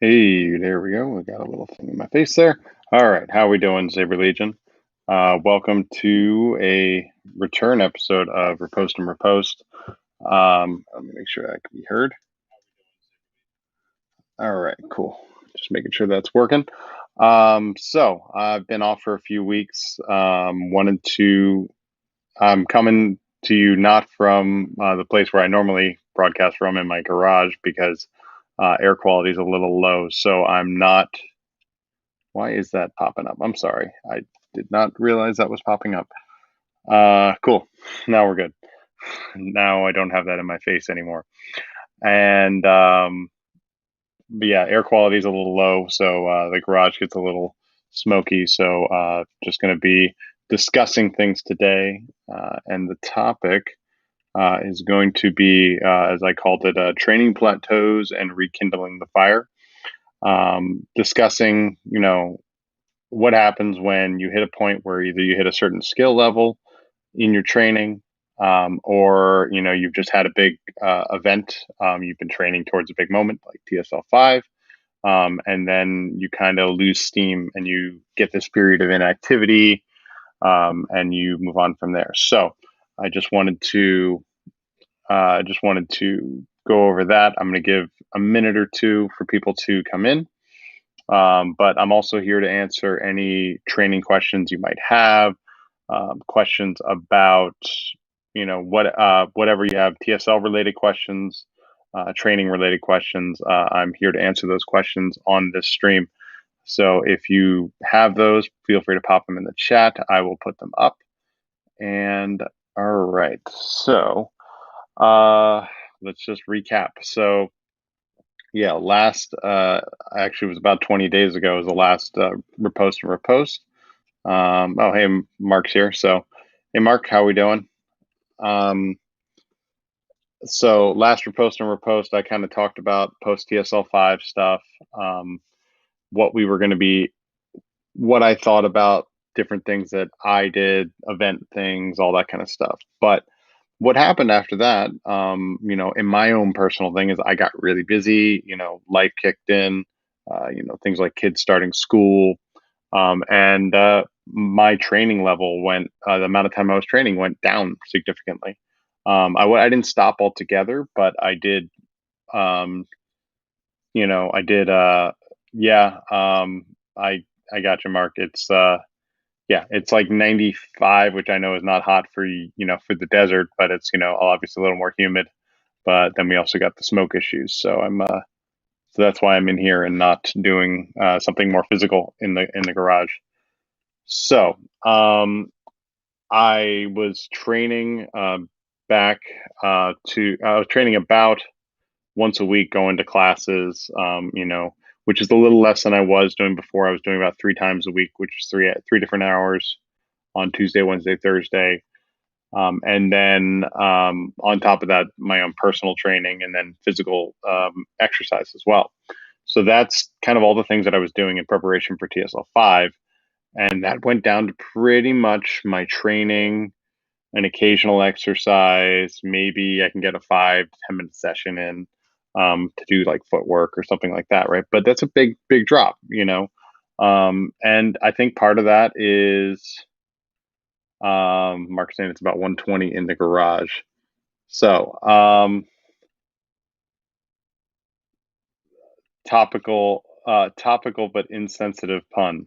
Hey, there we go. I got a little thing in my face there. All right, how we doing, Saber Legion? Welcome to a return episode of Repost and Riposte. Let me make sure that can be heard. All right, cool. Just making sure that's working. So I've been off for a few weeks. I'm coming to you not from the place where I normally broadcast from in my garage because air quality is a little low. So I'm not. Why is that popping up? I'm sorry. I did not realize that was popping up. Cool. Now we're good. Now I don't have that in my face anymore. And but yeah, air quality is a little low, so the garage gets a little smoky. So just going to be discussing things today, and the topic is going to be, as I called it, training plateaus and rekindling the fire. Discussing, what happens when you hit a point where either you hit a certain skill level in your training, or you've just had a big event. You've been training towards a big moment like TSL 5, and then you kind of lose steam and you get this period of inactivity, and you move on from there. So I just wanted to go over that. I'm going to give a minute or two for people to come in. But I'm also here to answer any training questions you might have, questions about, whatever you have, TSL related questions, training related questions. I'm here to answer those questions on this stream. So if you have those, feel free to pop them in the chat. I will put them up. And all right, so let's just recap. So yeah, last actually it was about 20 days ago was the last repost and riposte. Oh, hey, Mark's here. So, hey, Mark, how we doing? Um, so last repost and riposte, I kind of talked about post TSL 5 stuff, um, what we were going to be, what I thought about different things that I did, event things, all that kind of stuff. But what happened after that, in my own personal thing is I got really busy, life kicked in, things like kids starting school, and my training level went, the amount of time I was training went down significantly. I didn't stop altogether, but I did, um, I did, yeah, I got you, Mark. Yeah, it's like 95, which I know is not hot for for the desert, but it's obviously a little more humid. But then we also got the smoke issues, so so that's why I'm in here and not doing something more physical in the garage. So I was training back to I was training about once a week, going to classes. Which is a little less than I was doing before. I was doing about 3 times a week, which is three different hours on Tuesday, Wednesday, Thursday. And then on top of that, my own personal training and then physical exercise as well. So that's kind of all the things that I was doing in preparation for TSL 5. And that went down to pretty much my training, an occasional exercise. Maybe I can get a 5 to 10 minute session in, to do like footwork or something like that. Right. But that's a big, big drop. And I think part of that is, Mark saying it's about 120 in the garage. So, topical but insensitive pun.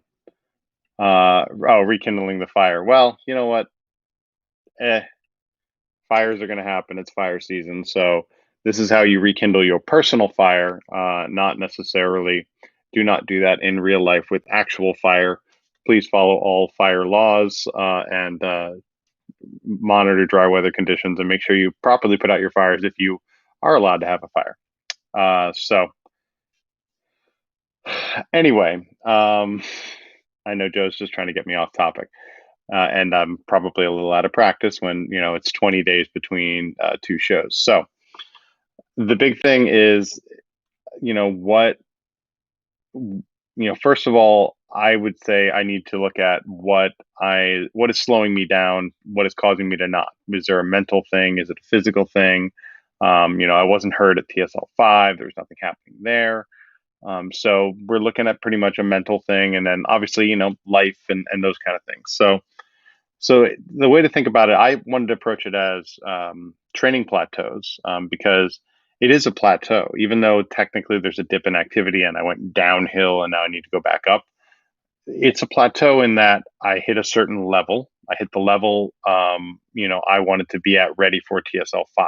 Rekindling the fire. Well, you know what? Eh, fires are going to happen. It's fire season, so this is how you rekindle your personal fire. Not necessarily. Do not do that in real life with actual fire. Please follow all fire laws, and monitor dry weather conditions, and make sure you properly put out your fires if you are allowed to have a fire. So anyway, I know Joe's just trying to get me off topic, and I'm probably a little out of practice when it's 20 days between two shows. So the big thing is, what first of all, I would say I need to look at what is slowing me down, what is causing me to not. Is there a mental thing? Is it a physical thing? I wasn't hurt at TSL 5. There's nothing happening there. So we're looking at pretty much a mental thing, and then obviously, life and those kind of things. So the way to think about it, I wanted to approach it as training plateaus, because it is a plateau, even though technically there's a dip in activity and I went downhill and now I need to go back up. It's a plateau in that I hit a certain level. I hit the level, I wanted to be at ready for TSL 5.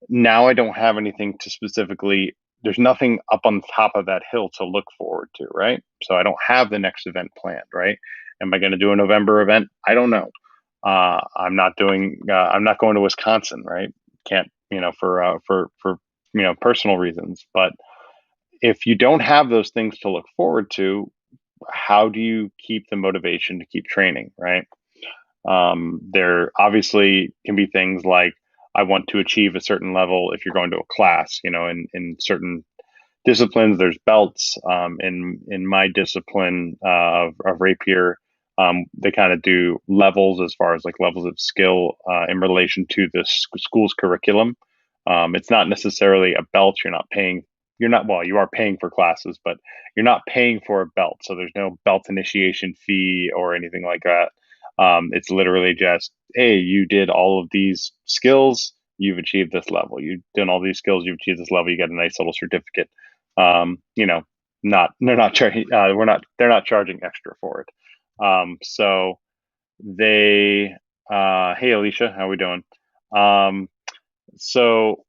Now I don't have anything to specifically, there's nothing up on top of that hill to look forward to, right? So I don't have the next event planned, right? Am I going to do a November event? I don't know. I'm not going to Wisconsin, right? Can't, for personal reasons. But if you don't have those things to look forward to, how do you keep the motivation to keep training, right? There obviously can be things like, I want to achieve a certain level if you're going to a class, in certain disciplines, there's belts. In my discipline of rapier, they kind of do levels as far as like levels of skill in relation to the school's curriculum. It's not necessarily a belt. You're not, well, you are paying for classes, but you're not paying for a belt. So there's no belt initiation fee or anything like that. It's literally just, hey, you did all of these skills, you've achieved this level. You've done all these skills, you've achieved this level. You get a nice little certificate. You know, not they're not charging. They're not charging extra for it. So they, hey Alicia, how we doing? Um, so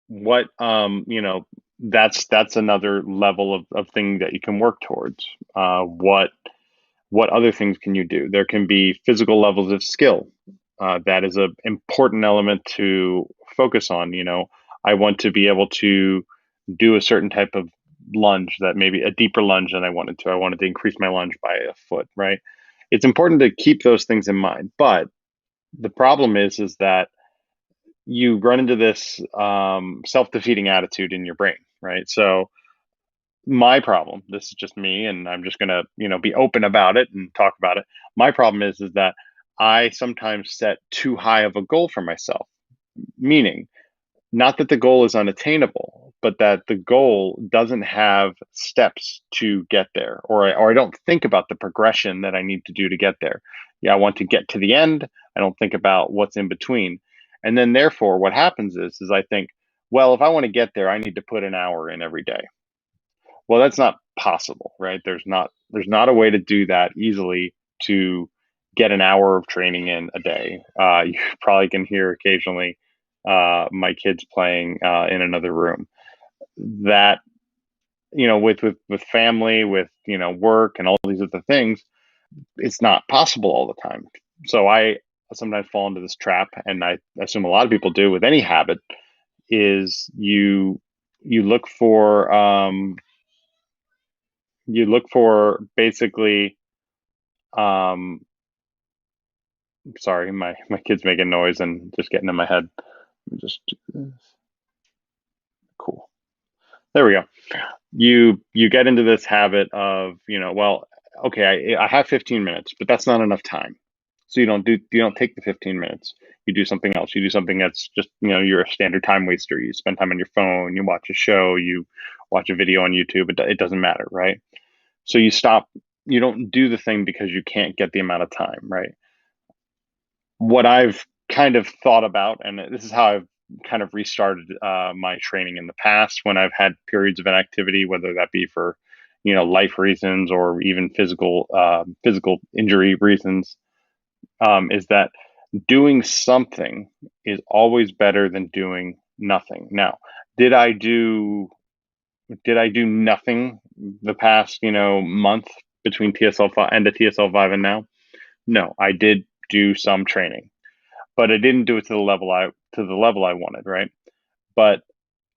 what, that's another level of thing that you can work towards. What other things can you do? There can be physical levels of skill. That is an important element to focus on. I want to be able to do a certain type of lunge, that maybe a deeper lunge than I wanted to. I wanted to increase my lunge by a foot, right? It's important to keep those things in mind. But the problem is that you run into this self-defeating attitude in your brain, right? So my problem, this is just me, and I'm just gonna, be open about it and talk about it. My problem is that I sometimes set too high of a goal for myself, meaning not that the goal is unattainable, but that the goal doesn't have steps to get there, or I don't think about the progression that I need to do to get there. Yeah, I want to get to the end. I don't think about what's in between. And then therefore what happens is I think, well, if I want to get there, I need to put an hour in every day. Well, that's not possible, right? There's not a way to do that easily, to get an hour of training in a day. You probably can hear occasionally my kids playing in another room. That, with family, with work and all these other things, it's not possible all the time. So I sometimes fall into this trap, and I assume a lot of people do with any habit, is you look for basically, um sorry, my kid's making noise and just getting in my head. Let me just do this. Cool. There we go. You get into this habit of, well, okay, I have 15 minutes, but that's not enough time. So you don't take the 15 minutes. You do something else. You do something that's just, you're a standard time waster. You spend time on your phone, you watch a show, you watch a video on YouTube. It doesn't matter, right? So you don't do the thing because you can't get the amount of time, right? What I've kind of thought about, and this is how I've kind of restarted my training in the past when I've had periods of inactivity, whether that be for, life reasons or even physical injury reasons, is that doing something is always better than doing nothing. Now, did I do did I do nothing the past, month between TSL 5 and the TSL 5 and now? No, I did do some training, but I didn't do it to the level I wanted, right? But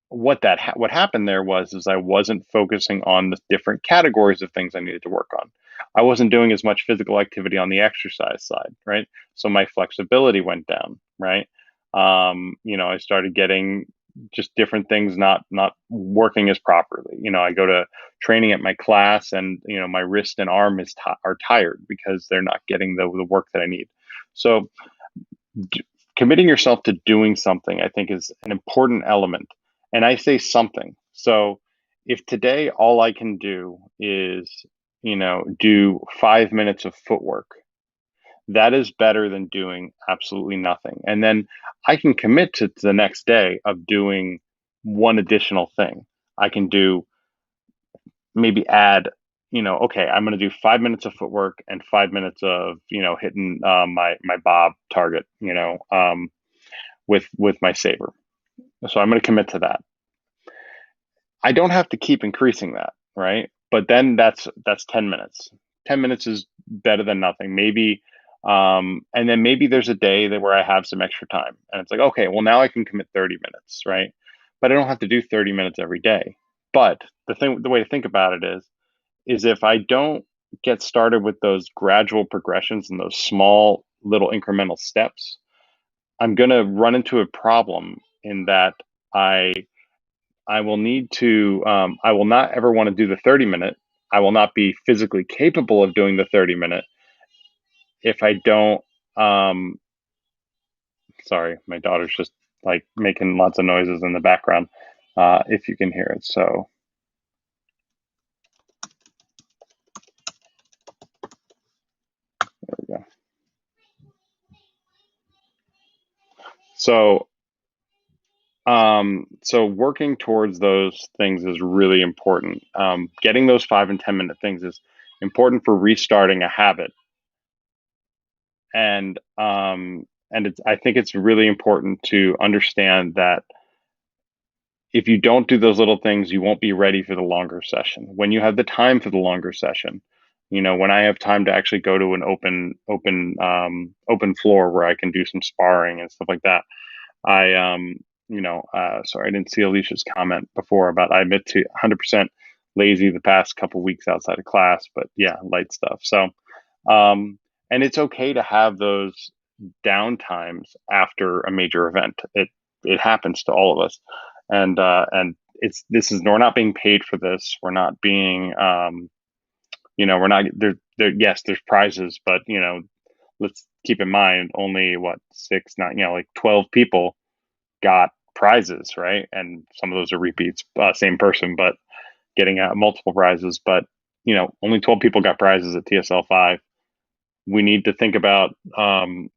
what happened there was I wasn't focusing on the different categories of things I needed to work on. I wasn't doing as much physical activity on the exercise side, right? So my flexibility went down, right? I started getting just different things not working as properly. I go to training at my class, and my wrist and arm are tired because they're not getting the work that I need. So committing yourself to doing something, I think, is an important element. And I say something. So if today all I can do is, do 5 minutes of footwork, that is better than doing absolutely nothing. And then I can commit to the next day of doing one additional thing. I can do maybe add, okay, I'm going to do 5 minutes of footwork and 5 minutes of, hitting my bob target, with my saber. So I'm going to commit to that. I don't have to keep increasing that, right? But then that's 10 minutes. 10 minutes is better than nothing. Maybe and then maybe there's a day that where I have some extra time and it's like, okay, well now I can commit 30 minutes, right? But I don't have to do 30 minutes every day. But the way to think about it is if I don't get started with those gradual progressions and those small little incremental steps, I'm going to run into a problem in that I I will need to, I will not ever want to do the 30-minute. I will not be physically capable of doing the 30-minute if I don't. Um, Sorry, my daughter's just like making lots of noises in the background, if you can hear it. So there we go. So, so working towards those things is really important. Getting those 5 and 10 minute things is important for restarting a habit. And I think it's really important to understand that if you don't do those little things, you won't be ready for the longer session. When you have the time for the longer session, when I have time to actually go to an open floor where I can do some sparring and stuff like that, I sorry, I didn't see Alicia's comment before about I admit to 100% lazy the past couple weeks outside of class, but yeah, light stuff. So and it's okay to have those down times after a major event. It happens to all of us, and it's this is we're not being paid for this. We're not being we're not there. Yes, there's prizes, but let's keep in mind only what six, not like 12 people got prizes, right? And some of those are repeats, same person, but getting multiple prizes. But only 12 people got prizes at TSL 5. We need to think about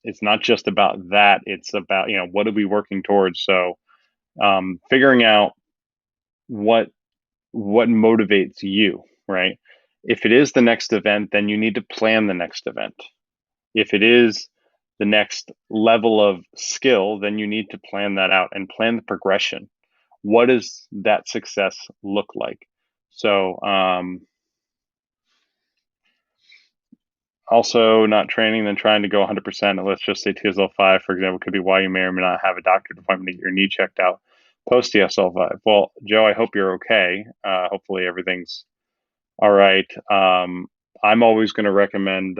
it's not just about that, it's about what are we working towards. So figuring out what motivates you, right? If it is the next event, then you need to plan the next event. If it is the next level of skill, then you need to plan that out and plan the progression. What does that success look like? So also, not training, then trying to go 100%. Let's just say TSL 5, for example, could be why you may or may not have a doctor's appointment to get your knee checked out post TSL 5. Well, Joe, I hope you're okay. Hopefully, everything's all right. I'm always going to recommend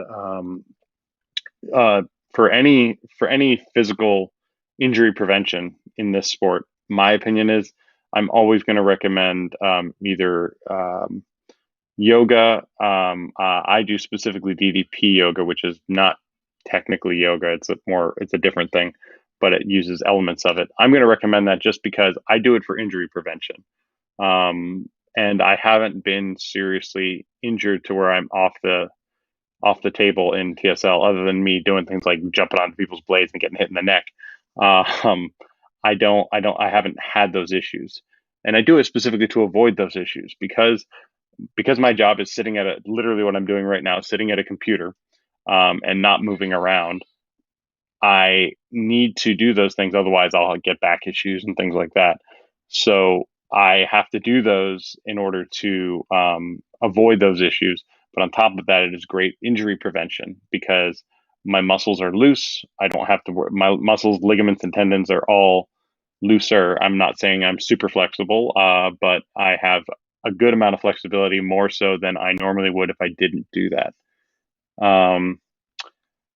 uh, for any physical injury prevention in this sport. My opinion is I'm always going to recommend either yoga. I do specifically DDP yoga, which is not technically yoga. It's a different thing, but it uses elements of it. I'm going to recommend that just because I do it for injury prevention. And I haven't been seriously injured to where I'm off the table in TSL, other than me doing things like jumping onto people's blades and getting hit in the neck. Um, I haven't had those issues, and I do it specifically to avoid those issues because my job is sitting at literally what I'm doing right now, sitting at a computer, and not moving around. I need to do those things, otherwise I'll get back issues and things like that. So I have to do those in order to avoid those issues. But on top of that, it is great injury prevention because my muscles are loose. I don't have to work. My muscles, ligaments, and tendons are all looser. I'm not saying I'm super flexible, but I have a good amount of flexibility, more so than I normally would if I didn't do that. Um,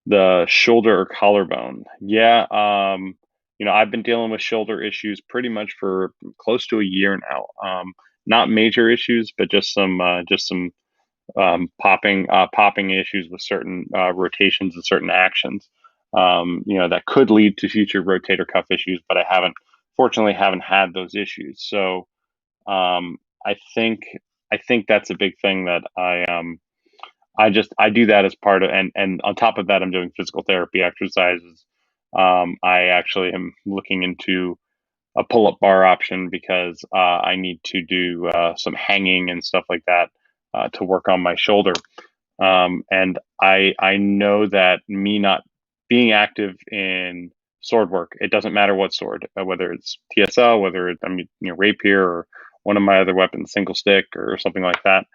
the shoulder or collarbone. Yeah, I've been dealing with shoulder issues pretty much for close to a year now. Not major issues, but just some popping issues with certain rotations and certain actions. That could lead to future rotator cuff issues, but fortunately haven't had those issues. So I think I think that's a big thing that I do that as part of, and on top of that, I'm doing physical therapy exercises. I actually am looking into a pull-up bar option because I need to do some hanging and stuff like that to work on my shoulder. And I know that me not being active in sword work, it doesn't matter what sword, whether it's TSL, whether it's, I mean, rapier or one of my other weapons, single stick or something like that.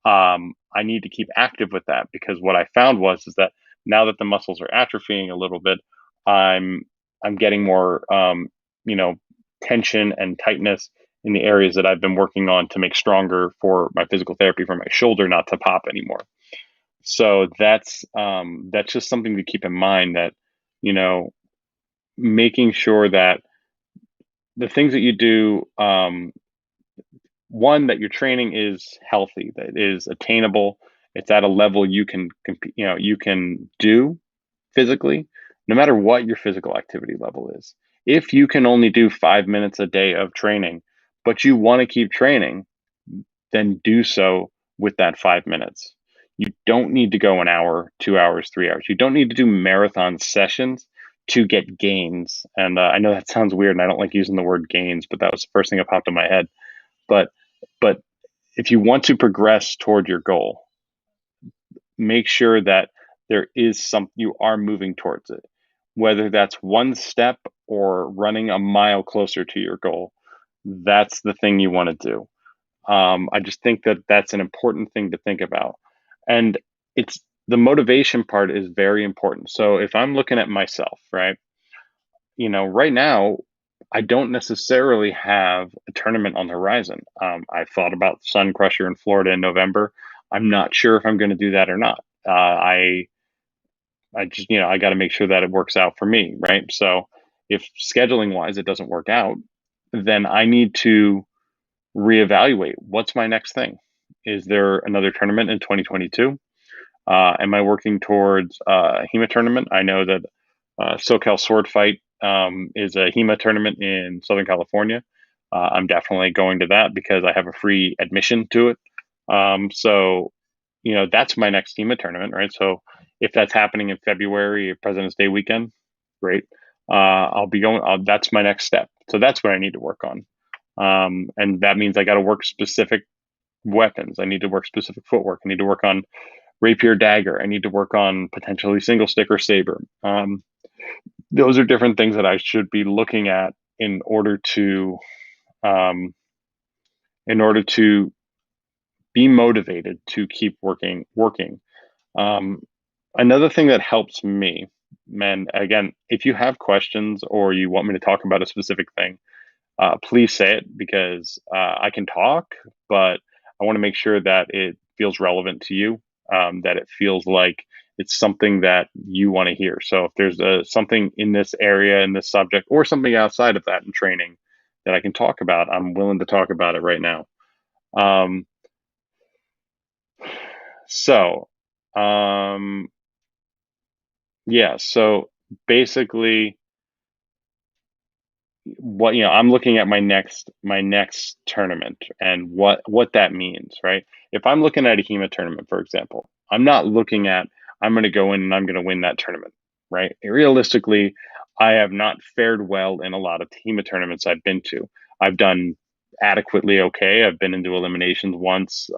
I need to keep active with that because what I found is that now that the muscles are atrophying a little bit, I'm I'm getting more you know tension and tightness in the areas that I've been working on to make stronger for my physical therapy for my shoulder not to pop anymore. So that's just something to keep in mind, that you know making sure that the things that you do, one, that your training is healthy, that is attainable, it's at a level you can compete, you can do physically, no matter what your physical activity level is. If you can only do 5 minutes a day of training, but you want to keep training, then do so with that 5 minutes. You don't need to go an hour, 2 hours, 3 hours. You don't need to do marathon sessions to get gains. And I know that sounds weird, and I don't like using the word gains, but that was the first thing that popped in my head. But but if you want to progress toward your goal, make sure that there is some you are moving towards it, whether that's one step or running a mile closer to your goal. That's the thing you want to do. I just think that that's an important thing to think about. And it's the motivation part is very important. So if I'm looking at myself, right, right now, I don't necessarily have a tournament on the horizon. I've thought about Sun Crusher in Florida in November. I'm not sure if I'm going to do that or not. I just, I got to make sure that it works out for me, right? So if scheduling wise it doesn't work out, then I need to reevaluate what's my next thing. Is there another tournament in 2022? Am I working towards a HEMA tournament? I know that SoCal Sword Fight is a HEMA tournament in Southern California. I'm definitely going to that because I have a free admission to it. So that's my next HEMA tournament, right? So if that's happening in February, President's Day weekend, great. I'll be going. That's my next step. So that's what I need to work on, and that means I got to work specific weapons. I need to work specific footwork. I need to work on rapier dagger. I need to work on potentially single stick or saber. Those are different things that I should be looking at um, in order to be motivated to keep working. Um, Another thing that helps me, man, again, if you have questions or you want me to talk about a specific thing, please say it because I can talk, but I want to make sure that it feels relevant to you, that it feels like it's something that you want to hear. So if there's something in this area, in this subject, or something outside of that in training that I can talk about, I'm willing to talk about it right now. Um, so, um, yeah, so basically, I'm looking at my next tournament and what that means, right? If I'm looking at a HEMA tournament, for example, I'm not looking at I'm going to go in and I'm going to win that tournament, right? Realistically, I have not fared well in a lot of HEMA tournaments I've been to. I've done adequately okay. I've been into eliminations once,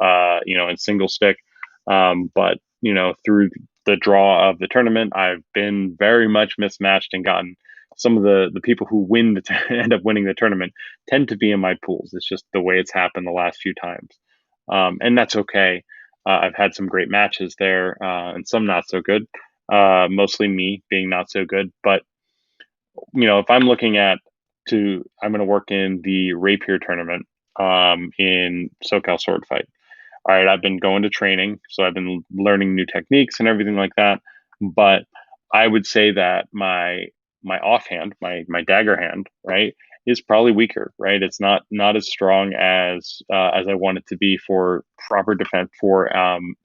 in single stick, but through the draw of the tournament, I've been very much mismatched and gotten some of the people who end up winning the tournament tend to be in my pools. It's just the way it's happened the last few times, and that's okay. I've had some great matches there, and some not so good. Mostly me being not so good, but if I'm looking I'm going to work in the rapier tournament in SoCal Sword Fight. All right, I've been going to training, so I've been learning new techniques and everything like that. But I would say that my offhand, my dagger hand, right, is probably weaker, right? It's not as strong as I want it to be for proper defense for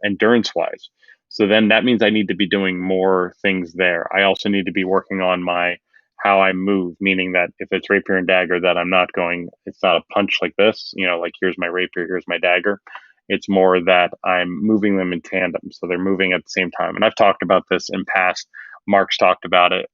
endurance wise. So then that means I need to be doing more things there. I also need to be working on my how I move, meaning that if it's rapier and dagger, that I'm not going, it's not a punch like this, like here's my rapier, here's my dagger. It's more that I'm moving them in tandem. So they're moving at the same time. And I've talked about this in past. Mark's talked about it,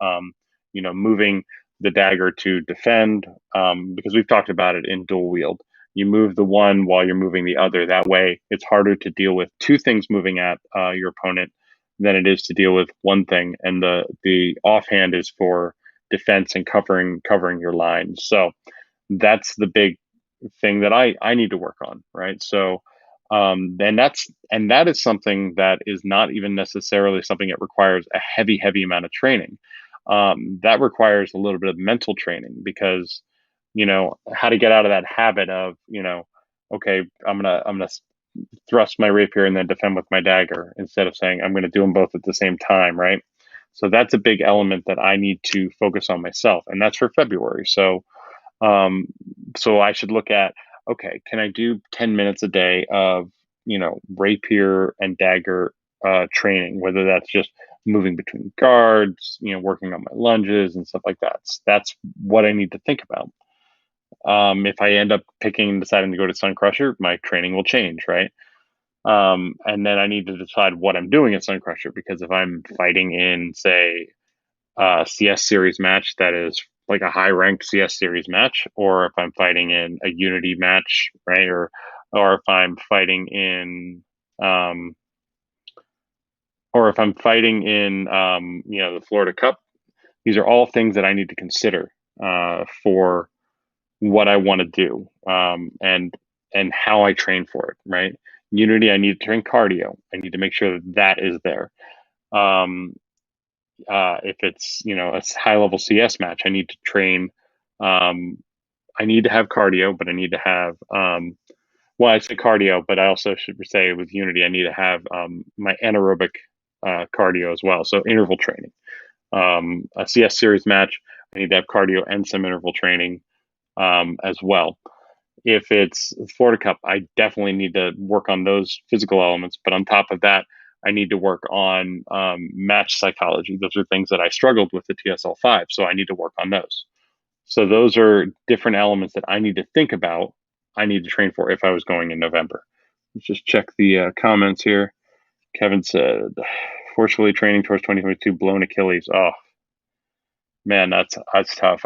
moving the dagger to defend, because we've talked about it in dual wield. You move the one while you're moving the other. That way, it's harder to deal with two things moving at your opponent than it is to deal with one thing. And the offhand is for defense and covering your lines. So that's the big thing that I need to work on, right? So then that is something that is not even necessarily something that requires a heavy amount of training. That requires a little bit of mental training, because how to get out of that habit of okay, I'm gonna thrust my rapier and then defend with my dagger, instead of saying I'm going to do them both at the same time, right? So that's a big element that I need to focus on myself, and that's for February. Um, so I should look at, okay, can I do 10 minutes a day of rapier and dagger training, whether that's just moving between guards, working on my lunges and stuff like that. That's what I need to think about. If I end up deciding to go to Sun Crusher, my training will change, right? And then I need to decide what I'm doing at Sun Crusher, because if I'm fighting in, say, a CS series match that is like a high ranked CS series match, or if I'm fighting in a Unity match, right, or if I'm fighting in, um, or if I'm fighting in, the Florida Cup, these are all things that I need to consider for what I want to do, and how I train for it, right? Unity, I need to train cardio. I need to make sure that that is there. Um, if it's a high level CS match, I need to train. Um, I need to have cardio, but I need to have well, I say cardio, but I also should say with Unity, I need to have my anaerobic cardio as well. So interval training. A CS series match, I need to have cardio and some interval training as well. If it's Florida Cup, I definitely need to work on those physical elements. But on top of that, I need to work on match psychology. Those are things that I struggled with at TSL 5. So I need to work on those. So those are different elements that I need to think about. I need to train for if I was going in November. Let's just check the comments here. Kevin said, forcefully training towards 2022, blown Achilles. Oh man, that's tough.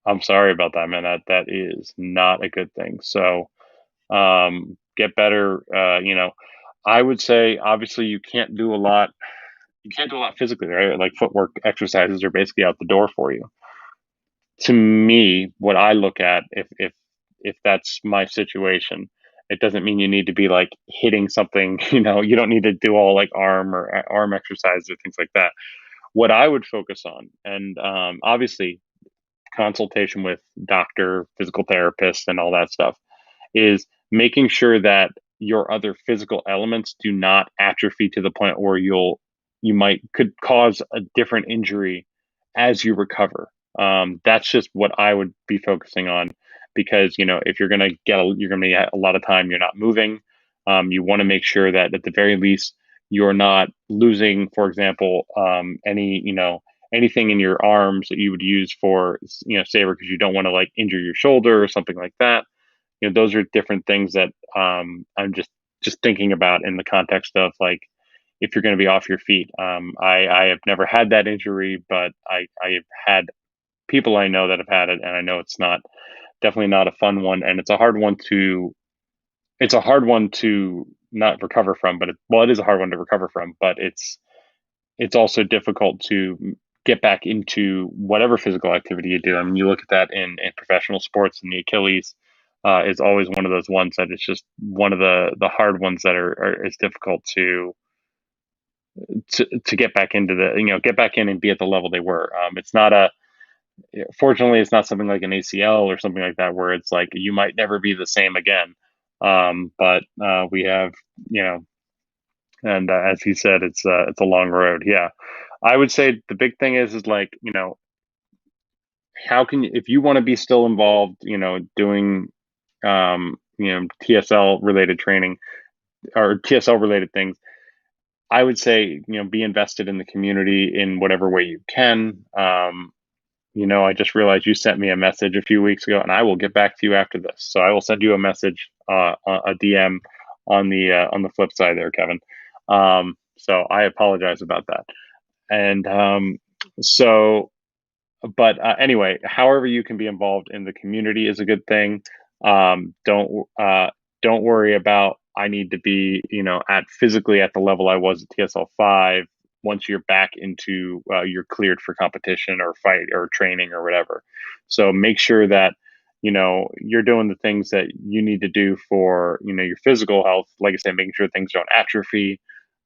I'm sorry about that, man. That is not a good thing. So get better. I would say obviously you can't do a lot. You can't do a lot physically, right? Like footwork exercises are basically out the door for you. To me, what I look at, if that's my situation, it doesn't mean you need to be like hitting something. You don't need to do all like arm exercises or things like that. What I would focus on, and obviously consultation with doctor, physical therapist, and all that stuff, is making sure that your other physical elements do not atrophy to the point where could cause a different injury as you recover. That's just what I would be focusing on, because if you're gonna be a lot of time you're not moving. You want to make sure that at the very least you're not losing, for example, anything in your arms that you would use for saber, because you don't want to like injure your shoulder or something like that. Those are different things that I'm just thinking about in the context of like, if you're going to be off your feet. I have never had that injury, but I've had people I know that have had it, and I know it's definitely not a fun one, and it's a hard one to not recover from. But it is a hard one to recover from, but it's also difficult to get back into whatever physical activity you do. I mean, you look at that in professional sports, and the Achilles is always one of those ones that it's just one of the hard ones that is difficult to get back into get back in and be at the level they were. It's not fortunately, it's not something like an ACL or something like that, where it's like you might never be the same again. But we have, and as he said, it's a long road. Yeah, I would say the big thing is like, how can you, if you want to be still involved, doing TSL related training or TSL related things, I would say, be invested in the community in whatever way you can. I just realized you sent me a message a few weeks ago, and I will get back to you after this. So I will send you a message, a DM on the flip side there, Kevin. So I apologize about that. And so but anyway, however you can be involved in the community is a good thing. Don't worry about I need to be at physically at the level I was at TSL 5. Once you're back into you're cleared for competition or fight or training or whatever. So make sure that you're doing the things that you need to do for your physical health. Like I said, making sure things don't atrophy,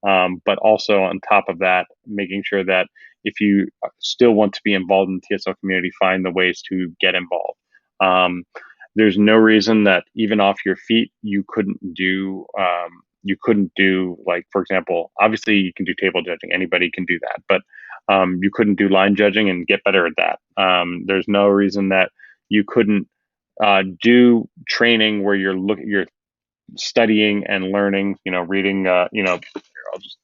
but also on top of that, making sure that if you still want to be involved in the TSL community, find the ways to get involved. Um, there's no reason that even off your feet you couldn't do like, for example, obviously you can do table judging. Anybody can do that, but you couldn't do line judging and get better at that. There's no reason that you couldn't do training where you're studying and learning. Reading. I'll just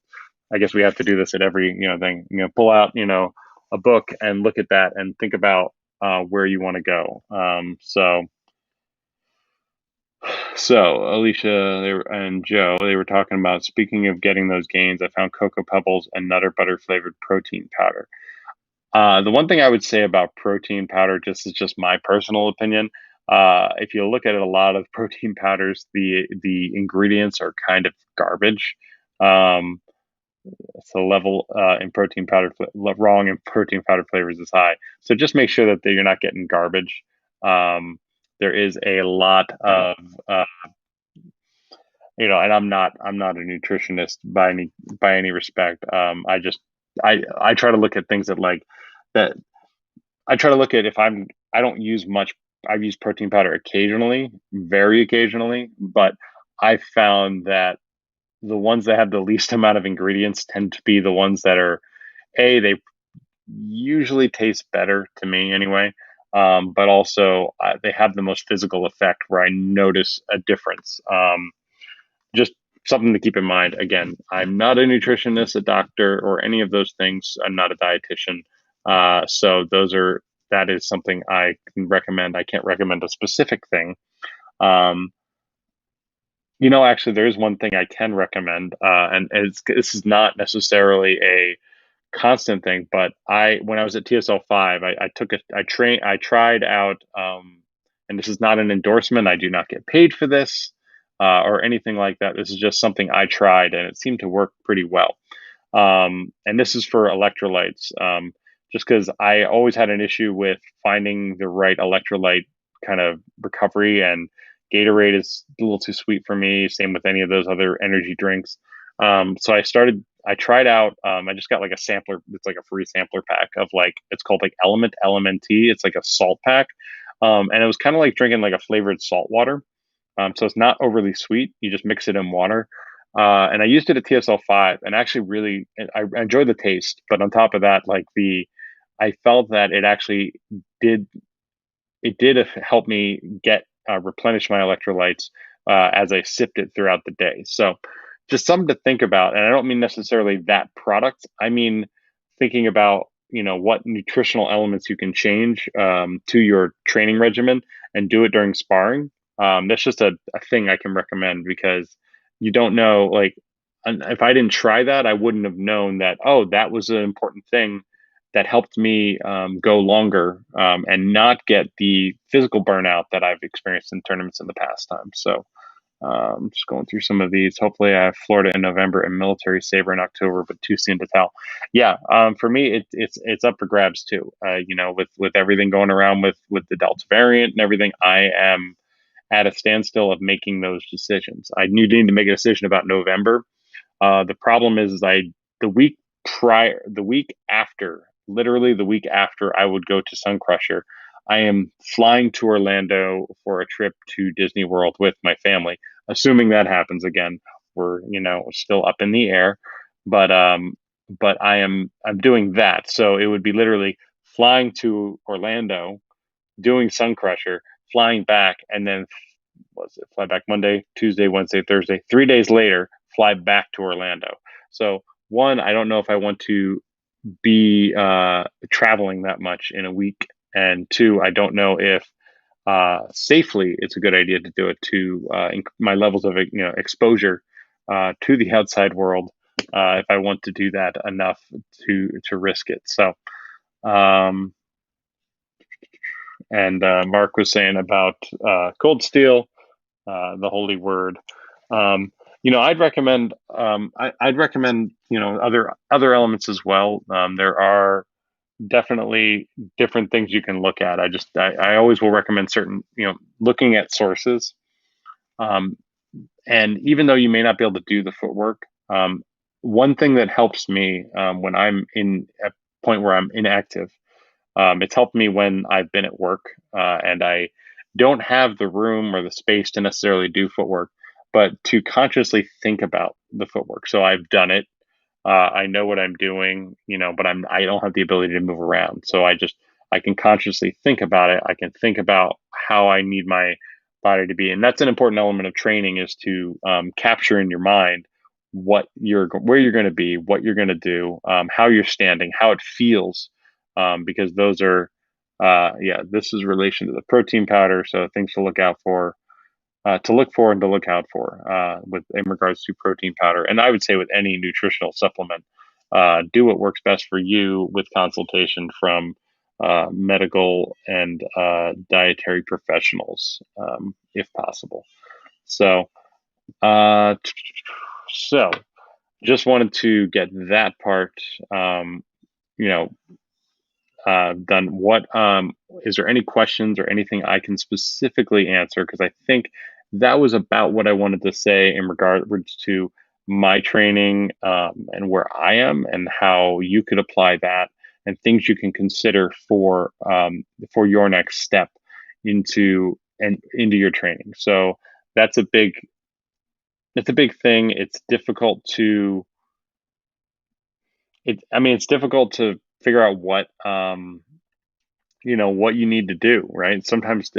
I guess we have to do this at every thing. Pull out a book and look at that and think about where you want to go. So Alicia and Joe, they were talking about, speaking of getting those gains, I found cocoa pebbles and nutter butter flavored protein powder. The one thing I would say about protein powder, just my personal opinion, if you look at it, a lot of protein powders, the ingredients are kind of garbage. Um, so level in protein powder wrong in protein powder flavors is high. So just make sure that you're not getting garbage. There is a lot of and I'm not a nutritionist by any respect. I try to look at things that I try to look at if I don't use much. I've used protein powder occasionally, very occasionally, but I found that the ones that have the least amount of ingredients tend to be the ones that are they usually taste better to me anyway, but also they have the most physical effect where I notice a difference. Just something to keep in mind. Again, I'm not a nutritionist, a doctor, or any of those things. I'm not a dietitian. So that is something I can recommend. I can't recommend a specific thing. Um, actually, there is one thing I can recommend, and this is not necessarily a constant thing, but when I was at TSL 5, I tried out, and this is not an endorsement. I do not get paid for this, or anything like that. This is just something I tried, and it seemed to work pretty well. And this is for electrolytes, just because I always had an issue with finding the right electrolyte kind of recovery, and Gatorade is a little too sweet for me. Same with any of those other energy drinks. So I tried out, I just got like a sampler. It's like a free sampler pack of it's called like LMNT. It's like a salt pack. And it was kind of like drinking like a flavored salt water. So it's not overly sweet. You just mix it in water. And I used it at TSL 5, and actually really, I enjoyed the taste. But on top of that, I felt that did, it did help me replenish my electrolytes as I sipped it throughout the day. So just something to think about. And I don't mean necessarily that product. I mean thinking about what nutritional elements you can change to your training regimen and do it during sparring. That's just a thing I can recommend, because you don't know, and if I didn't try that, I wouldn't have known that, oh, that was an important thing that helped me go longer, and not get the physical burnout that I've experienced in tournaments in the past time. So just going through some of these. Hopefully, I have Florida in November and Military Saber in October, but too soon to tell. Yeah, for me, it's up for grabs too. With everything going around with the Delta variant and everything, I am at a standstill of making those decisions. I need to make a decision about November. The problem is the week the week after, literally the week after I would go to Sun Crusher, I am flying to Orlando for a trip to Disney World with my family. Assuming that happens again, we're still up in the air, but I'm doing that. So it would be literally flying to Orlando, doing Sun Crusher, flying back, and then was it fly back Monday, Tuesday, Wednesday, Thursday, 3 days later, fly back to Orlando. So one, I don't know if I want to be traveling that much in a week, and two, I don't know if safely it's a good idea to do it to my levels of exposure to the outside world. If I want to do that enough to risk it. So, um, and Mark was saying about cold steel, the holy word. I'd recommend I'd recommend other elements as well. There are definitely different things you can look at. I always will recommend certain looking at sources. Um, and even though you may not be able to do the footwork, one thing that helps me when I'm in a point where I'm inactive, it's helped me when I've been at work and I don't have the room or the space to necessarily do footwork, but to consciously think about the footwork. So I've done it. I know what I'm doing, but I don't have the ability to move around. So I can consciously think about it. I can think about how I need my body to be, and that's an important element of training is to capture in your mind where you're going to be, what you're going to do, how you're standing, how it feels, because those are yeah, this is relation to the protein powder. So things to look out for to look for and to look out for with in regards to protein powder. And I would say with any nutritional supplement, do what works best for you with consultation from medical and dietary professionals, if possible. So, uh, so just wanted to get that part, um, you know, done. What is there any questions or anything I can specifically answer? Because I think that was about what I wanted to say in regards to my training and where I am and how you could apply that and things you can consider for your next step into your training. So that's a big it's a big thing. It's difficult to it's difficult to figure out what you need to do, right? Sometimes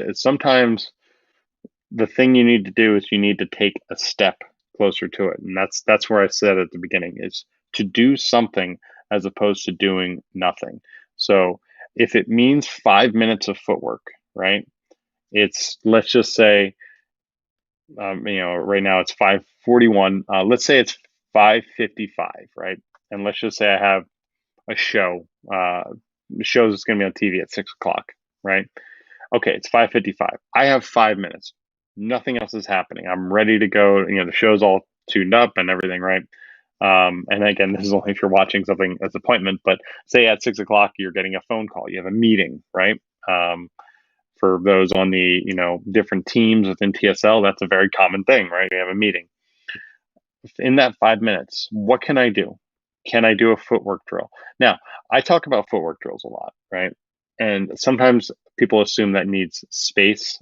the thing you need to do is you need to take a step closer to it, and that's where I said at the beginning is to do something as opposed to doing nothing. So if it means 5 minutes of footwork, right? It's let's just say right now it's 5:41. Let's say it's 5:55, right? And let's just say I have a show. The show's is going to be on TV at 6 o'clock, right? Okay, it's 5:55. I have 5 minutes. Nothing else is happening. I'm ready to go. The show's all tuned up and everything, right? And again, this is only if you're watching something as an appointment, but say at 6 o'clock, you're getting a phone call. You have a meeting, right? For those on the, different teams within TSL, that's a very common thing, right? You have a meeting. In that 5 minutes, what can I do? Can I do a footwork drill? Now, I talk about footwork drills a lot, right? And sometimes people assume that needs space.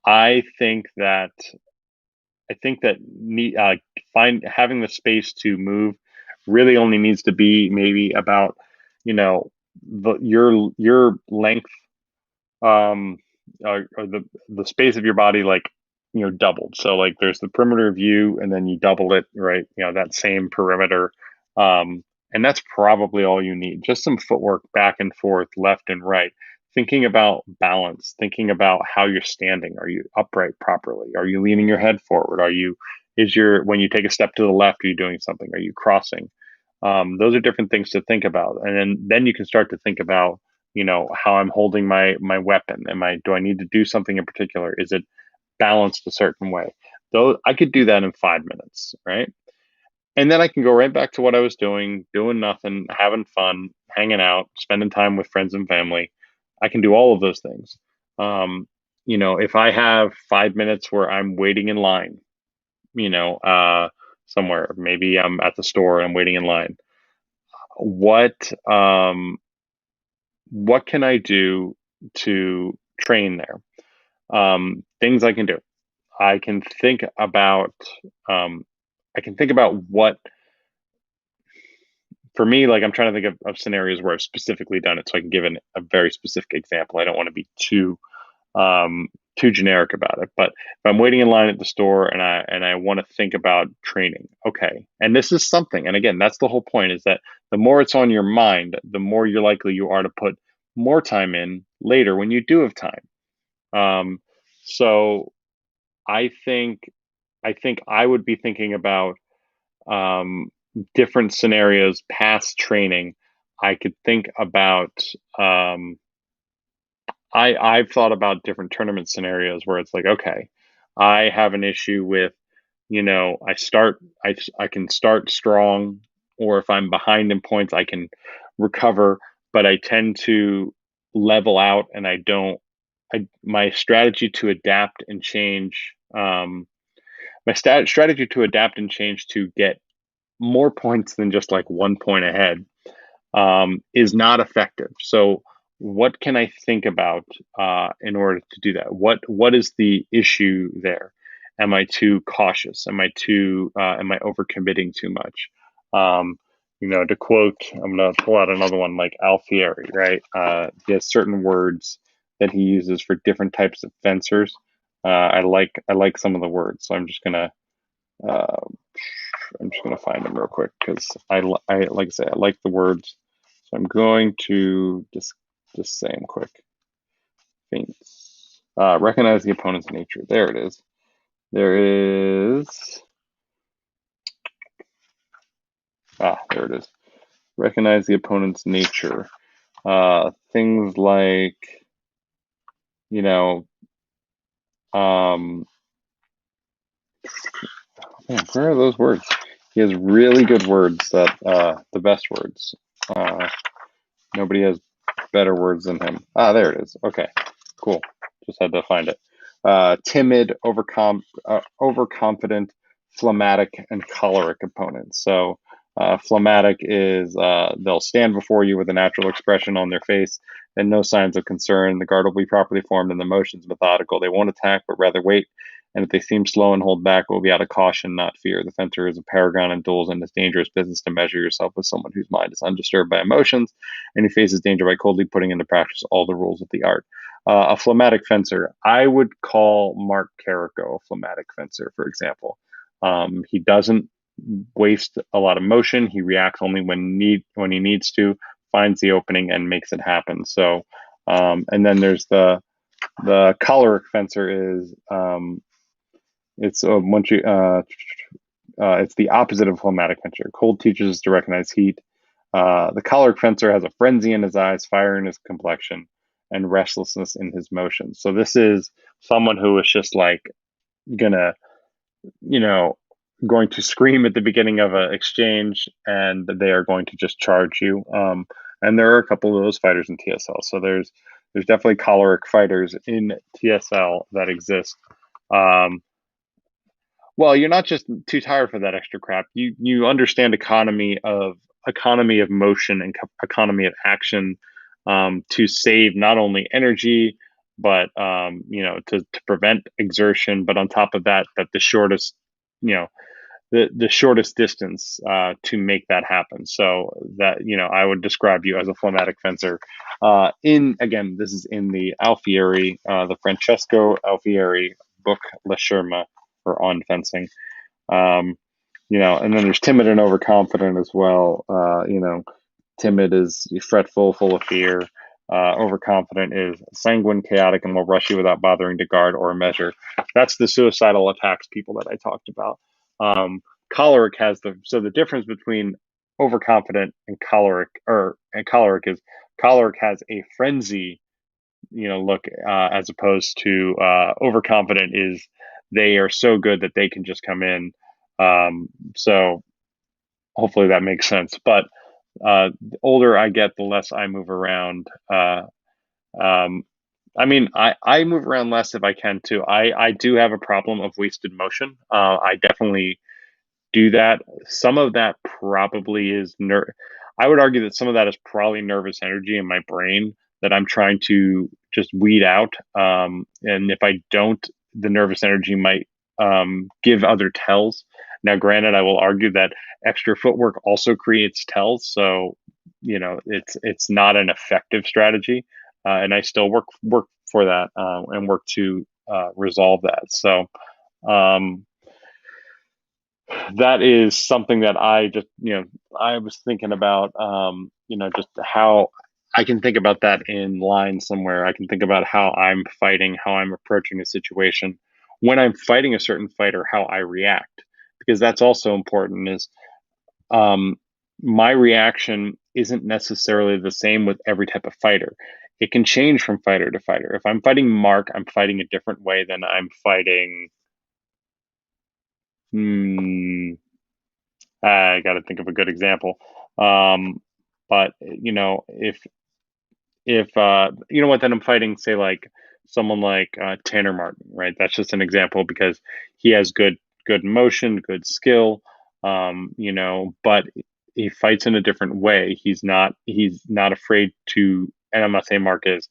I think that I think that find having the space to move really only needs to be maybe about your length or the space of your body like doubled. So like there's the perimeter view and then you double it, right? That same perimeter. And that's probably all you need. Just some footwork back and forth, left and right. Thinking about balance, thinking about how you're standing. Are you upright properly? Are you leaning your head forward? When you take a step to the left, are you doing something? Are you crossing? Those are different things to think about. And then you can start to think about how I'm holding my weapon. Do I need to do something in particular? Is it balanced a certain way? Though I could do that in 5 minutes, right? And then I can go right back to what I was doing nothing, having fun, hanging out, spending time with friends and family. I can do all of those things. If I have 5 minutes where I'm waiting in line, you know, uh, somewhere, maybe I'm at the store and I'm waiting in line. What what can I do to train there? Things I can do. I can think about um, I can think about what for me, like I'm trying to think of scenarios where I've specifically done it so I can give a very specific example. I don't want to be too too generic about it. But if I'm waiting in line at the store and I want to think about training, okay, and this is something, and again, that's the whole point, is that the more it's on your mind, the more you're likely you are to put more time in later when you do have time. So I think I would be thinking about um, different scenarios past training. I could think about um, I've thought about different tournament scenarios where it's like, okay, I have an issue with, I can start strong, or if I'm behind in points, I can recover, but I tend to level out, and I don't. My strategy to adapt and change. Strategy to adapt and change to get more points than just like 1 point ahead is not effective. So, what can I think about in order to do that? What is the issue there? Am I too cautious? Am I overcommitting too much? To quote, I'm gonna pull out another one like Alfieri, right? He has certain words that he uses for different types of fencers. I like some of the words, so uh, I'm just gonna find them real quick because I like I say I like the words. So I'm going to just say them quick. Feints. Recognize the opponent's nature. There it is. There is. There it is. Recognize the opponent's nature. Things like, you know, um, man, where are those words? He has really good words that the best words. Uh, Nobody has better words than him. There it is. Okay, cool. Just had to find it. Timid, overconfident, phlegmatic, and choleric opponents. So, phlegmatic is they'll stand before you with a natural expression on their face and no signs of concern. The guard will be properly formed and the motions methodical. They won't attack, but rather wait. And if they seem slow and hold back, it will be out of caution, not fear. The fencer is a paragon in duels, and it's dangerous business to measure yourself with someone whose mind is undisturbed by emotions and who faces danger by coldly putting into practice all the rules of the art. A phlegmatic fencer, I would call Mark Carrico a phlegmatic fencer, for example. He doesn't waste a lot of motion. He reacts only when he needs to, finds the opening, and makes it happen. So, and then there's the choleric fencer is it's once you it's the opposite of phlegmatic fencer. Cold teaches us to recognize heat. The choleric fencer has a frenzy in his eyes, fire in his complexion, and restlessness in his motions. So this is someone who is just like gonna, you know, going to scream at the beginning of an exchange, and they are going to just charge you. And there are a couple of those fighters in TSL. So there's definitely choleric fighters in TSL that exist. Um, well, you're not just too tired for that extra crap. You understand economy of motion and economy of action, to save not only energy but to prevent exertion. But on top of that, that the shortest you know the shortest distance to make that happen. So that I would describe you as a phlegmatic fencer. In again, this is in the Alfieri, the Francesco Alfieri book La Scherma, or On Fencing. Um, and then there's timid and overconfident as well. Timid is fretful, full of fear. Overconfident is sanguine, chaotic, and will rush you without bothering to guard or measure. That's the suicidal attacks people that I talked about. Choleric has the difference between overconfident and choleric is choleric has a frenzy, look, as opposed to overconfident is they are so good that they can just come in. So hopefully that makes sense. But the older I get, the less I move around. Um, I move around less if I can too. I do have a problem of wasted motion. I definitely do that. Some of that probably is I would argue that some of that is probably nervous energy in my brain that I'm trying to just weed out. And if I don't, the nervous energy might give other tells. Now, granted, I will argue that extra footwork also creates tells, so it's not an effective strategy, and I still work for that and work to resolve that. So um, that is something that I just, I was thinking about, just how I can think about that in line somewhere. I can think about how I'm fighting, how I'm approaching a situation. When I'm fighting a certain fighter, how I react, because that's also important. Is um, my reaction isn't necessarily the same with every type of fighter. It can change from fighter to fighter. If I'm fighting Mark, I'm fighting a different way than I'm fighting. Hmm, I got to think of a good example. But if you know what, then I'm fighting, say, like someone like Tanner Martin, right? That's just an example because he has good motion, good skill, but he fights in a different way. He's not afraid to, and I'm not saying Mark is.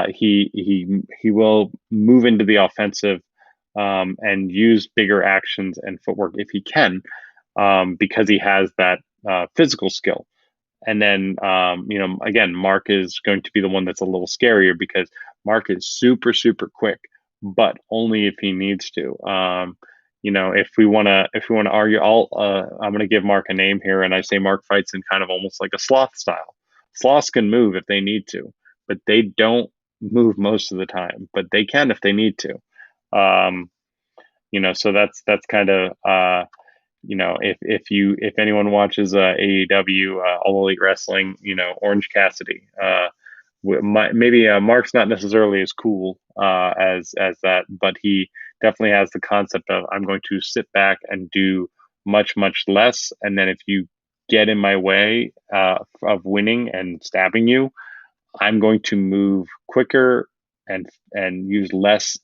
He will move into the offensive and use bigger actions and footwork if he can, because he has that physical skill. And then, again, Mark is going to be the one that's a little scarier because Mark is super, super quick, but only if he needs to. If we want to argue, I'm going to give Mark a name here, and I say Mark fights in kind of almost like a sloth style. Sloths can move if they need to, but they don't move most of the time, but they can if they need to. Um, so that's kind of if anyone watches AEW, All Elite Wrestling, Orange Cassidy, maybe Mark's not necessarily as cool as that, but he definitely has the concept of, I'm going to sit back and do much less, and then if you get in my way of winning and stabbing you, I'm going to move quicker and use less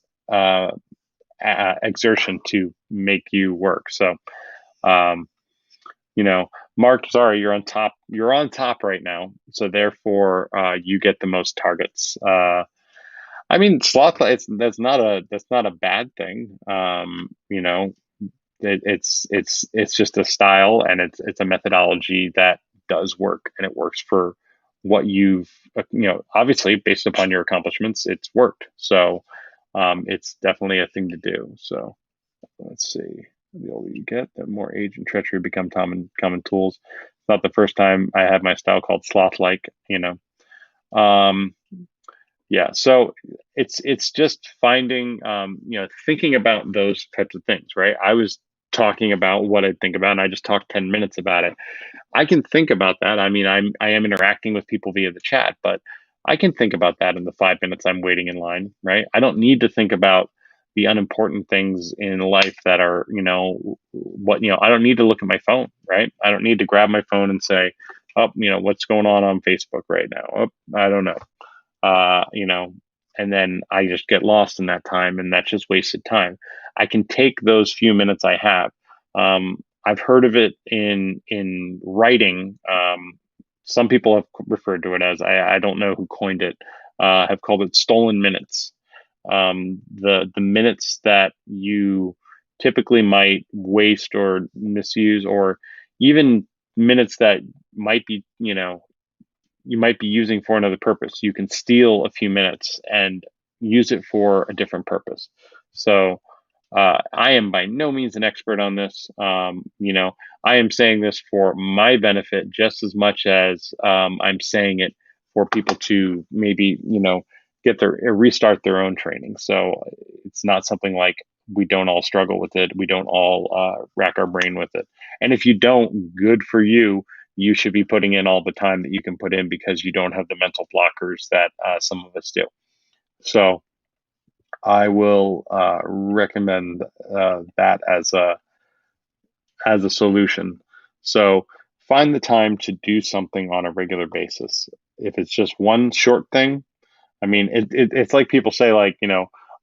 exertion to make you work. So um, you know, Mark, sorry, you're on top. You're on top right now, so therefore, you get the most targets. I mean, sloth. That's not a bad thing. It's just a style, and it's a methodology that does work, and it works for what you've obviously based upon your accomplishments, it's worked. So, it's definitely a thing to do. So. Let's see. The older you get, the more age and treachery become common tools. It's not the first time I had my style called sloth like, Um, yeah, so it's just finding thinking about those types of things, right? I was talking about what I think about, and I just talked 10 minutes about it. I can think about that. I mean, I am interacting with people via the chat, but I can think about that in the 5 minutes I'm waiting in line, right? I don't need to think about the unimportant things in life that are, I don't need to look at my phone, right? I don't need to grab my phone and say, oh, what's going on Facebook right now? Oh, I don't know. uh, you know, and then I just get lost in that time, and that's just wasted time. I can take those few minutes I have. I've heard of it in writing. Some people have referred to it as, I don't know who coined it. Have called it stolen minutes. The minutes that you typically might waste or misuse, or even minutes that might be you might be using for another purpose. You can steal a few minutes and use it for a different purpose. So I am by no means an expert on this. I am saying this for my benefit just as much as I'm saying it for people to maybe get their restart their own training. So it's not something like we don't all struggle with it. We don't all rack our brain with it. And if you don't, good for you. You should be putting in all the time that you can put in because you don't have the mental blockers that some of us do. So I will recommend that as a solution. So find the time to do something on a regular basis. If it's just one short thing, I mean, it's like people say, like,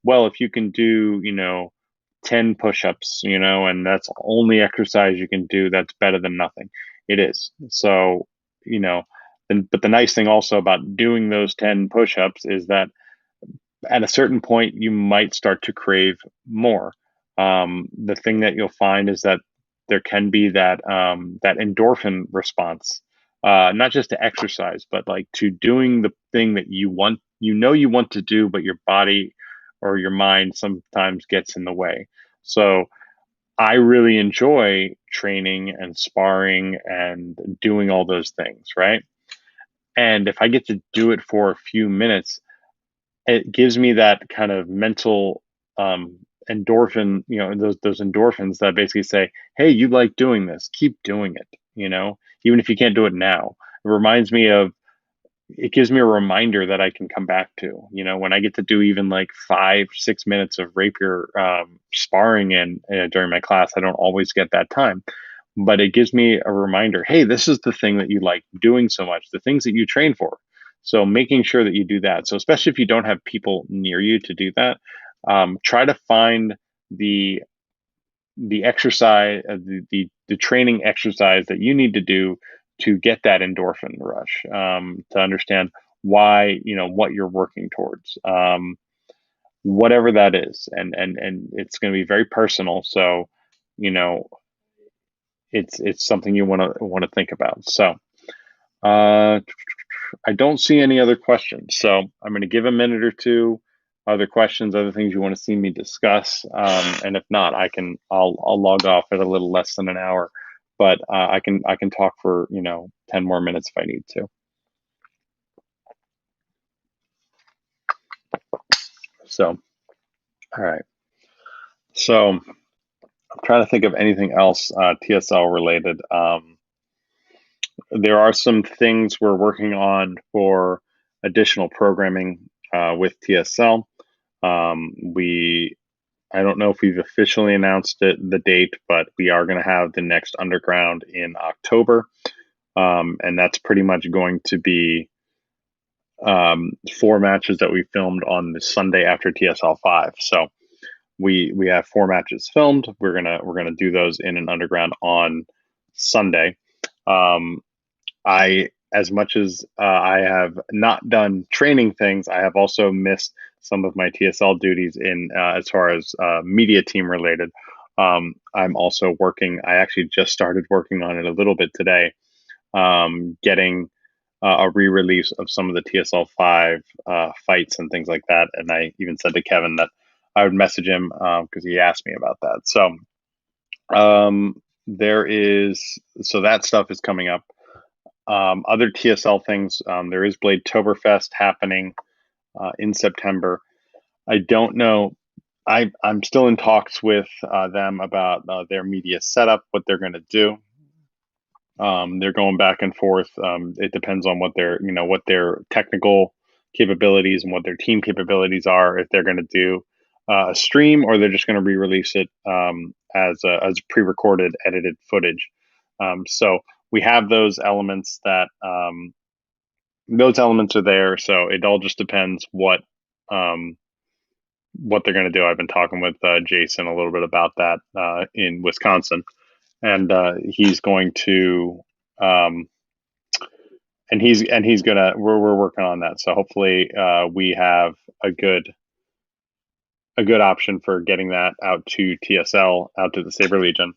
well, if you can do, 10 push-ups, and that's only exercise you can do, that's better than nothing. It is. So, but the nice thing also about doing those 10 push-ups is that at a certain point you might start to crave more. The thing that you'll find is that there can be that endorphin response, not just to exercise, but like to doing the thing that you want to do, but your body or your mind sometimes gets in the way. So I really enjoy training and sparring and doing all those things, right? And if I get to do it for a few minutes, it gives me that kind of mental um, endorphin, those endorphins that basically say, "Hey, you like doing this? Keep doing it." Even if you can't do it now, it reminds me of it gives me a reminder that I can come back to. When I get to do even like 5, 6 minutes of rapier sparring and during my class, I don't always get that time, but it gives me a reminder. Hey, this is the thing that you like doing so much, the things that you train for. So making sure that you do that. So especially if you don't have people near you to do that, try to find the the exercise, the training exercise that you need to do to get that endorphin rush, to understand why, what you're working towards, whatever that is, and it's going to be very personal. So, you know, it's something you want to think about. So, uh, I don't see any other questions. So I'm going to give a minute or two. Other questions, other things you want to see me discuss, and if not, I'll log off at a little less than an hour, but I can talk for 10 more minutes if I need to. So all right. So I'm trying to think of anything else TSL related. There are some things we're working on for additional programming with TSL. We I don't know if we've officially announced the date, but we are going to have the next underground in October, and that's pretty much going to be 4 matches that we filmed on the Sunday after TSL 5. So we have 4 matches filmed. We're gonna do those in an underground on Sunday. Um, I as much as I have not done training things, I have also missed some of my TSL duties in as far as media team related. I'm also working. I actually just started working on it a little bit today, getting a re-release of some of the TSL 5 fights and things like that. And I even said to Kevin that I would message him because he asked me about that. So there is so that stuff is coming up. Other TSL things, there is Bladetoberfest happening in September. I don't know. I'm still in talks with them about their media setup, what they're going to do. They're going back and forth. It depends on what their technical capabilities and what their team capabilities are. If they're going to do a stream or they're just going to re-release it as pre-recorded, edited footage. So we have those elements are there. So it all just depends um, what they're going to do. I've been talking with Jason a little bit about that in Wisconsin, and he's going to. And he's gonna we're working on that, so hopefully we have a good option for getting that out to TSL, out to the Saber Legion.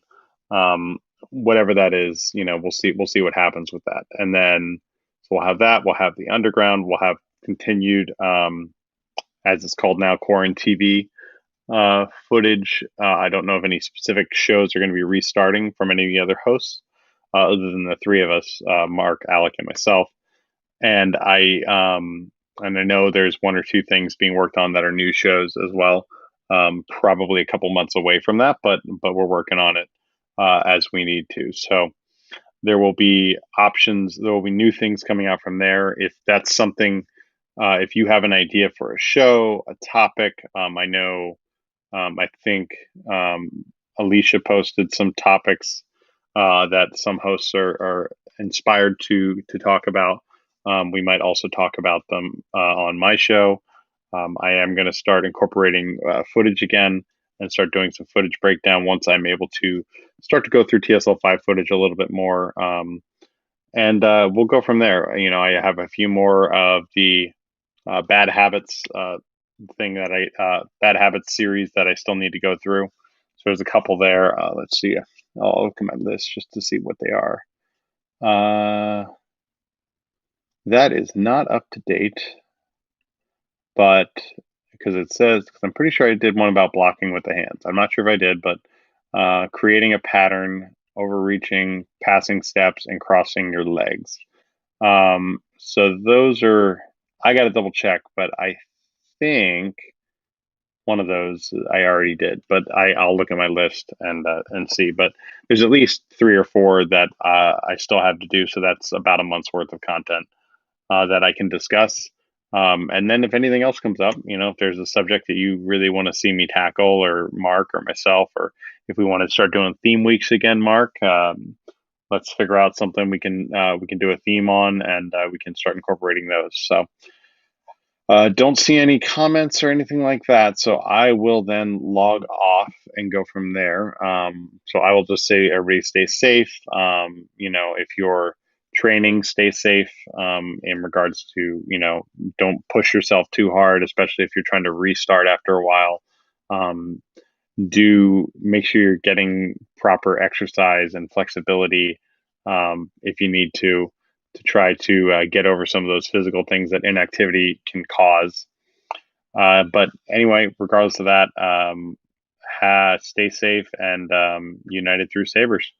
Whatever that is, we'll see what happens with that. And then so we'll have that, we'll have the underground, we'll have continued as it's called now, Quarant TV footage. I don't know if any specific shows are going to be restarting from any of the other hosts, other than the three of us, Mark, Alec, and myself. And I know there's one or two things being worked on that are new shows as well. Probably a couple months away from that, but we're working on it as we need to. So there will be options. There will be new things coming out from there. If that's something, if you have an idea for a show, a topic, I know. I think Alicia posted some topics that some hosts are inspired to talk about. We might also talk about them on my show. I am going to start incorporating footage again and start doing some footage breakdown once I'm able to start to go through TSL 5 footage a little bit more. And we'll go from there. I have a few more of the bad habits bad habits series that I still need to go through. So there's a couple there. Let's see. I'll look at my list just to see what they are. That is not up to date, but because it says, because I'm pretty sure I did one about blocking with the hands. I'm not sure if I did, but creating a pattern, overreaching, passing steps, and crossing your legs. So those are, I got to double check, but I think one of those I already did, but I'll look at my list and see. But there's at least 3 or 4 that I still have to do. So that's about a month's worth of content that I can discuss. And then if anything else comes up, if there's a subject that you really want to see me tackle, or Mark or myself, or if we want to start doing theme weeks again, Mark, let's figure out something we can do a theme on, and we can start incorporating those. So don't see any comments or anything like that. So I will then log off and go from there. So I will just say everybody stay safe. If you're training, stay safe in regards to, don't push yourself too hard, especially if you're trying to restart after a while. Do make sure you're getting proper exercise and flexibility if you need to try to get over some of those physical things that inactivity can cause. But anyway, regardless of that, stay safe and united through Sabres.